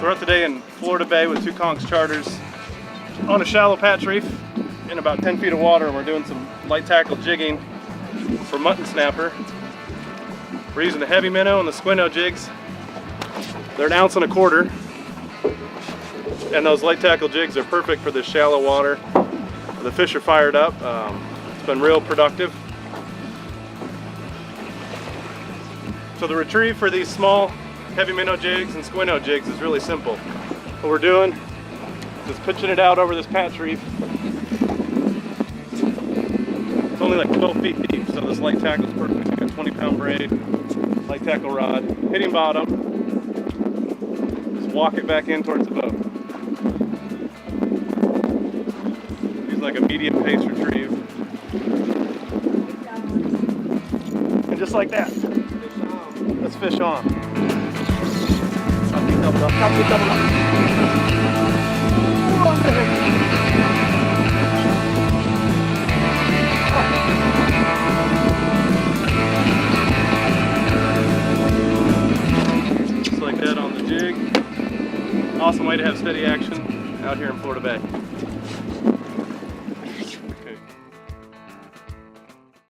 we're out today in Florida Bay with two Conchs charters on a shallow patch reef in about 10 feet of water. We're doing some light tackle jigging for Mutton Snapper. We're using the heavy minnow and the squinto jigs. They're 1.25 ounces. And those light tackle jigs are perfect for this shallow water. The fish are fired up. It's been real productive. So the retrieve for these small heavy minnow jigs and squinto jigs is really simple. What we're doing is just pitching it out over this patch reef. It's only like 12 feet deep, so this light tackle is perfect. Got a 20-pound braid, light tackle rod, hitting bottom. Just walk it back in towards the boat. Use like a medium pace retrieve. And just like that, let's fish on. Just like that on the jig. Awesome way to have steady action out here in Florida Bay.